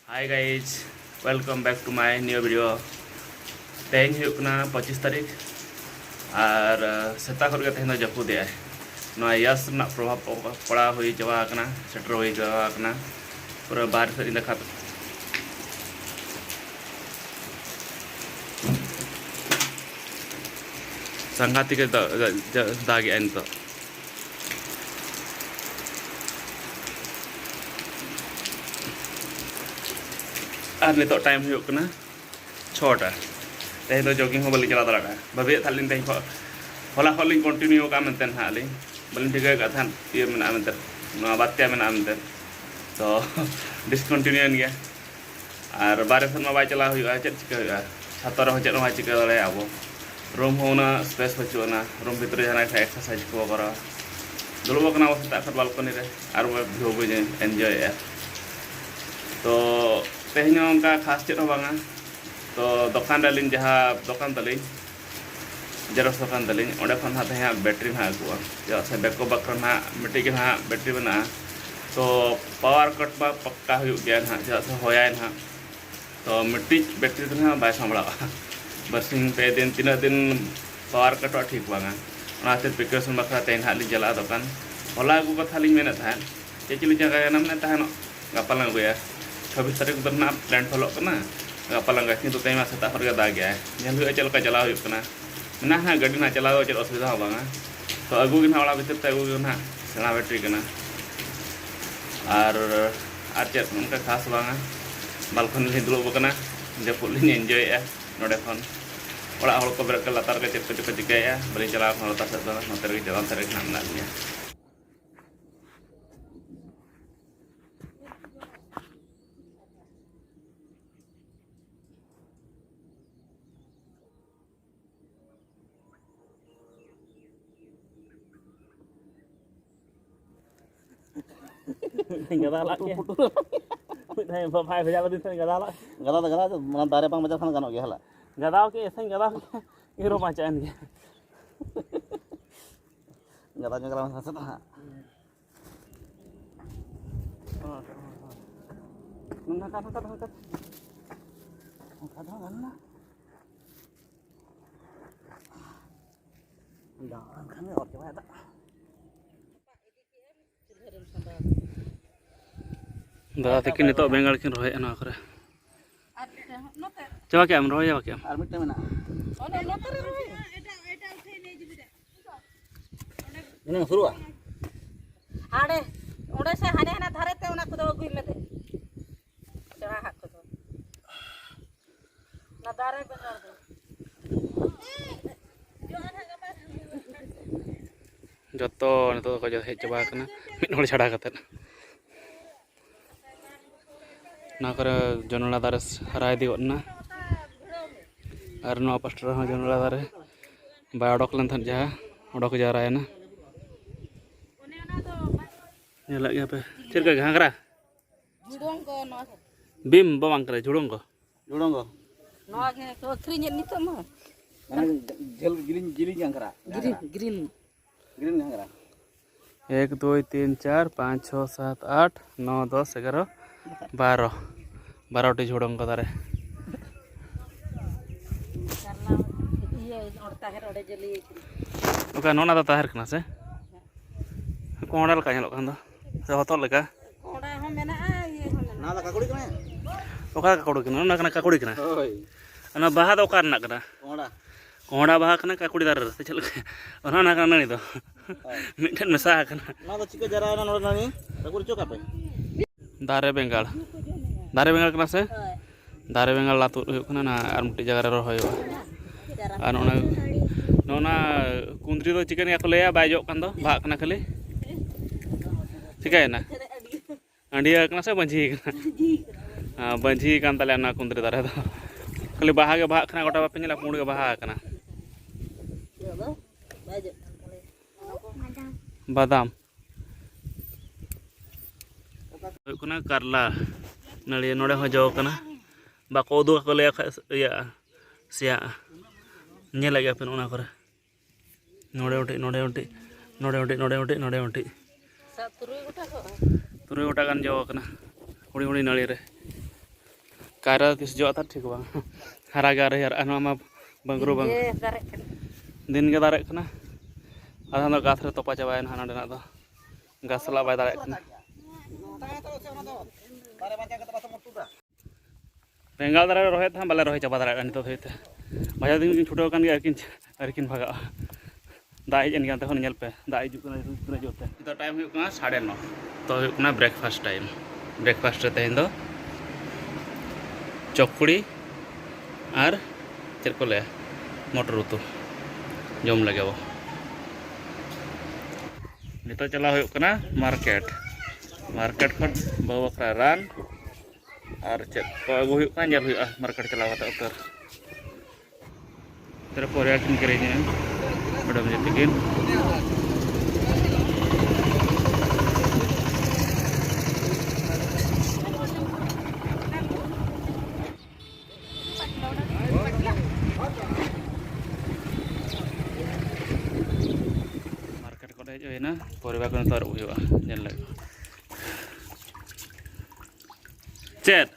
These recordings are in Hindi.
Hi guys, welcome back to my new video. Tehny huyuk kana 25 तारीख और सेता खर के tehny जपू दे नवा यस ना प्रभाव पड़ा हुई जवा कना सेटर हुई जवा कना पूरा बाहर से देखा संघाती के दागे एन तो और नित टाइम होना 6टा तेज तो जॉगिंग हो बल्ली चला दाड़ा भाभी थाली तेज हला खल कंटिन्यू का मनते हाँ अली बल्ली ठीक था ये मेना मनते बात्या मेना मनते तो डिसकंटिन्यू गया और बारे सन बै चला चेक चिका छातर चेक चिका दाड़े अब रूम होना स्पेस बचुना रूम भीतर जहाँ एक्सरसाइज को कर दुड़बना सेता खर बालकनी और भ्यू बी एनजय तो तेहन उनका खास चेक बांगा तो दुकान दाली जहाँ दुकान दाली जेरक्स दुकान दाली ओंडे खन हाँ तेहा बैटरी हाँ आगुआ चेदा से बेको बकर हाँ मिट्टी हाँ बैटरी बना तो पावर कट बा पक्का गया हाँ चेदा से होया हाँ तो मिट्टी बैटरी तो हाँ बै सामड़ा बरसिंग पे दिन 3 दिन पावर कट ठीक बांगा प्रिकॉशन बखरा तेहन हाँ ली चला दुकान हला आगू कथा ली मेने तहन चेचली जगह नाम तहन गापाल अगुया 26 तारीख तो ना प्लान फॉलो करना गापाल किंतु तेमा सेता खर दाग गया चलका चला मेना हाँ गाड़ी ना चला चेद असुविधा बांगा तो अगू ना ओड़ा भीतर अगू ना सेना बैटरी करना और चेद उनका खास बांगा बालकनी दुड़बना जपुद ली एनजय नोडे खन ओड़ा हड़ को बेरक लातार के चेक को चिकाया बल्ली चला लातार से नोते चेतान से ना मेना लिया gada lak ya mithay phai bhaja badin sen gada to mana dare pang bajar khan ganok ge hala gada ke sen gada iro pachaen ge gada jangala man sa ta angkat ganna jangan kami or coba ta दादा तक नित बेंगल किन रोहे ना करे चवा के हम रोहे के आर मिटे मेना ओने नोतर रोहे एटा उठे नै जिबि दे इने शुरुआ आडे ओडे से हाने हाना धरते ओना को दो गुइ में दे चढ़ा हाथ को ना दारे बेंगल दे जतो नितो को जो हे चबा कना मिन होड़ छड़ा कते ना करे जनला दारे हरा इदी गना और नो पास्टर हाँ जनला दारे बाय ओडक लेन थन जहा ओडक जारायना नेला गया पे चिरका घांगरा झुडोंग को नो बीम बवांग करे झुडोंग को नो के तो थ्री नित म जल गिलिन घांगरा ग्रीन घांगरा 1 2 3 4 5 6 7 8 9 10 11 12 झुडोंग को दारे ओका नोना दा ताहर कना से कोंडा लका नेलो खान दो से होतल लका कोंडा हम मेना ये ना दा काकुड़ी कना ओका काकुड़ी कना ना कना काकुड़ी कना होय अना बाहा दा ओका ना कना कोंडा बाहा कना काकुड़ी दार से चल ओना ना कना नी दो मिठन मसा कना ना दा चिका जरा ना नोडा नानी काकुड़ी चोका पे दारे बेंगल कना से दारे बेंगल लातु हुकना ना आर मुटी जगह रे रोहयो और नोना कुंद्री दो चिकन को लेया बाय जो कान दो भाग कना खाली चिकाय ना अंडिया कना से बंजी कना बंजी कान तले ना कुंद्री दारे दो खाली बाहा के भाग कना गोटा बापे नेला पुंड के बाहा कना बादाम करला नड़िया नोड़े हो जो कना बाको उदू को ले या सिया नेल गया पे ओना करे नोड़े उठी तुरुई गोटा गान जो कना हुड़ी हुड़ी नड़ी रे कायरा तीस जो आता ठीक बा हरा गा रे यार मा बंगरू बंग दिन के दारे कना आधा दो गाथ रे तोपा चाबाय ना नडे ना दो गासला बाय दारे कना बेंगाल दारे रोहे था बाले रोहे चाबा दारे नितो होइते बाजा दिन छुटो कान गे अरकिन भागा दा हेजन गया तखन नेल पे दा हिजु कना जोते तो टाइम हुई कना 9:30 तो हुई कना ब्रेकफास्ट टाइम ब्रेकफास्ट रे तेहेन दो चौकड़ी और चेक को ले मटर उतु जम लगे वो नितो चला हुई कना मार्केट मार्केट खन बहु बकरा रान और चेक को अगु हुई कना नेल हुई मार्केट चला कते उतर तेरे पोरे किन करेंगे मैडम जी तिकिन मार्केट को हेज होना परिवार को तो हुआ नेल लगे चेत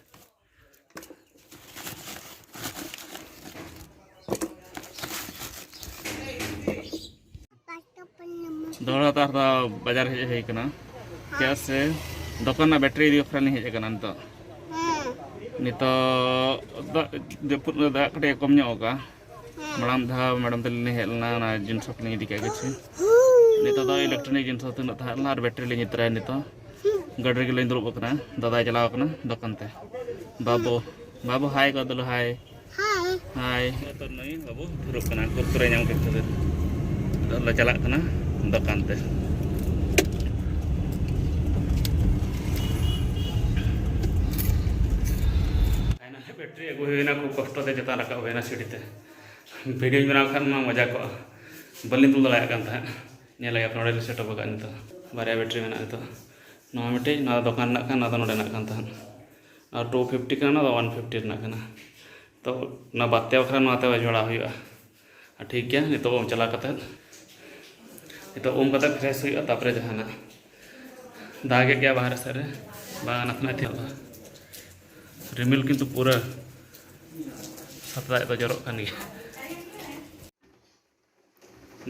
दौड़ा तो बाजार हेज क्या से दुकान बैटरी दी फ्रेंड हेज नित जपुद दा कटे कम ᱧᱚᱜ माड़ाम धा मैडम तलिन हेलना जिनस को इदी के नित इलेक्ट्रॉनिक जिनस तीन तहना और बैटरी लिंग इतरा नित गाड़ी के दुरुब दादा चलाव दुकान ते बाबू बाबू हाय को दलो हाय हाय तो नई बाबू दुरुब कुरकुरे नाम के चला दुकान ते बैटरी अगू होना खूब कष्ट ते चेतान रखा होना सीढ़ीते वीडियो बनाव खान मजा को बलिन तुल दाड़ा नोड़े सेटअप नित बारे बैटरी में नित मिट्टी दुकान नोड़े और 250 का 150 तो बाते बखरा जोड़ा हुआ ठीक गया नित चला नित फ्रेश हुआ तापर जहाना दागे गया बाहर सेड नाथना थी रिमिल किंतु पूरा सतदा तो जरो कान गया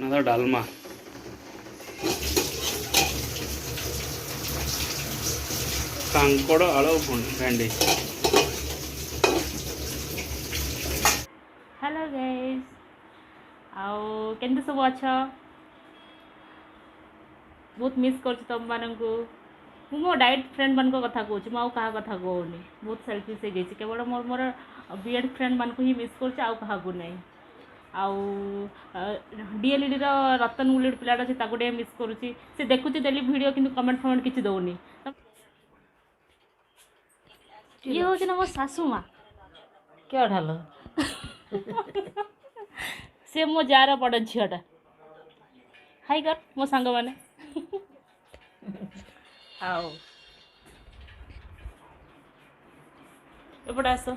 ना डालमा कांकोड़ आलू भेंडी हेलो गाइस आओ केंद्र सब अच्छा बहुत मिस कर तुम मान को मो डाइट फ्रेंड मान कथा कहूँ मुझे क्या कथा कहूनी बहुत सेल्फिश हो गई केवल मोर मोर बीएड फ्रेंड मान को ही मिस कर को नहीं आउ डीएलईडी रतन गुली पिलाटा से ताको मिस करुच्ची से देखुची डेली वीडियो किंतु कमेंट फमेंट किसी दौनी ये हूँ ना मो सासू माँ क्या ढाल से मो जार बड़ झीटा हाई कर मो सांग मैंने आओ एपटे आस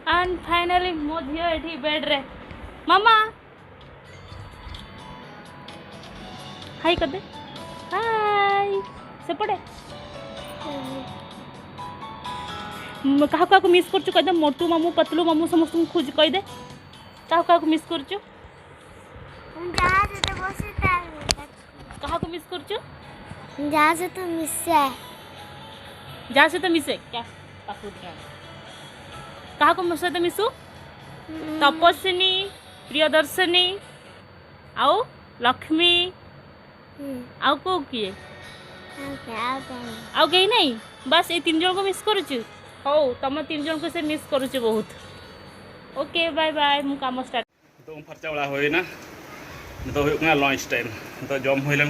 एंड फाइनली मो झील ये बेड रे मामा हाई कर दे हाय सेपटे क्या मिस कर कहीदे मोटू मामू पतलू मामू समस्त खोज कहीदे क्या मिस कर कहा मिस कर जहाँ से तो मिसे क्या कहा को सहित मिसु तपस्विनी प्रियदर्शनी आओ लक्ष्मी आओ को किए आओ कहीं नहीं बस ये 3 जन को मिस करुचु हो तुम 3 जन को से मिस करुचु बहुत ओके बाय बाय मु काम स्टार्ट तो फर्चा बड़ा होना तो लंच टाइम तो जम हो लेन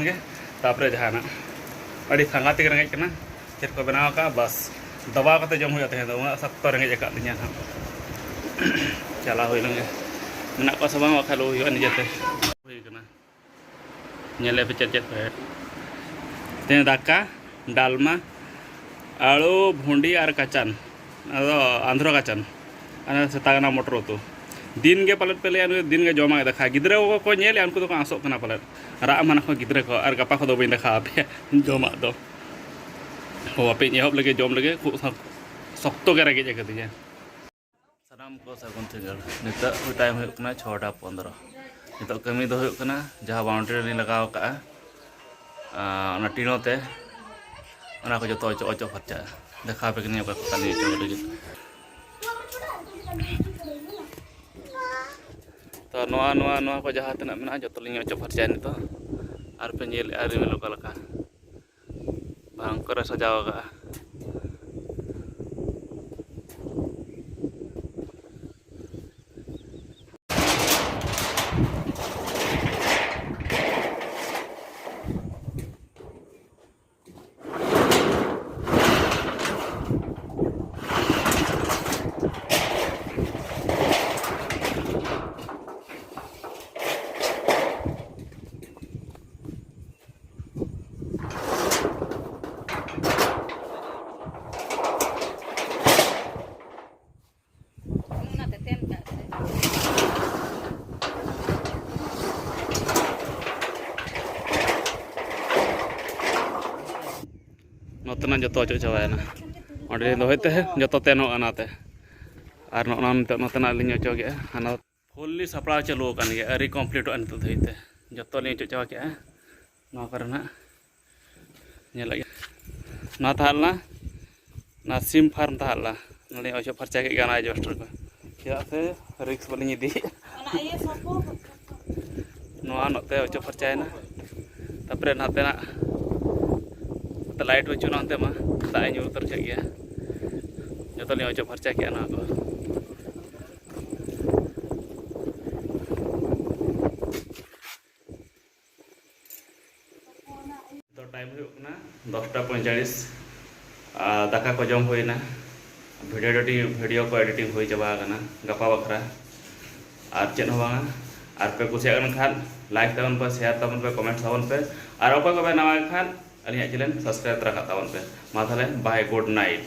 तापर जहाना अड़ी सांगातिक रेंगे चेक को बनाव का बस दबा करते जम हुआ तेज उना सख्त रेंगे अकादिया हाँ चला हो लेंगे मेना को सब खालो हुआ निजेते नेले पे चेक पे तेज दाका डालमा आलू भुंडी और काचान आंध्र काचान सेतागना मटर उतु दिन के पालत पे दिन के जमा देखा गिद्रा को नेले उनको तो आसोग पालत राग माना को गिद्रा को और गपा को बी देखा पे जमा दो Oh, apa ini? Lagi jom lagi, sokto kira kira ketinya. Salam ko sagun tinggal. Nita time huyuk kena 6:15. Nita kami do huyuk kena jaha boundary ni lagaw ka. Ona tino te. Ona ko joto ojo farcha. Dekha pe kini apa kali ojo lagi. To noa ko jaha tena mena joto linyo ojo farcha ni to. Ar penjel ari melokal ka. Bang ko rasa jawa ka. Notenan joto ojo cawaina. Onde dohete joto teno anate. Ar notenan linyo ojo ge ana fully sapla chalu kan ge ari complete an to dheite. Joto linyo ojo cawa ke no karena nyela ge. Na thalna na sim farm thalna. Nali ojo farcha ke gana adjuster ko. Kya se risk balini di. Ana iye sopo. No anote ojo farchaina. Tapre natena light बच्चों ना अंते माँ ताई न्यूर तर चाहिए जो तो लियो जो फर्चा किया ना को तो टाइम हुई ना 10:45 दाका को जम हुई ना वीडियो को एडिटिंग हुई चाबा करना गपा बखरा और चेन हो बांगा और पे कुछ खान लाइक तबन पे शेयर तबन पे कमेंट तबन पे और अको को नवा खान अलिया चैनल सब्सक्राइब रखा तबन पे मा थाले बाय गुड नाइट।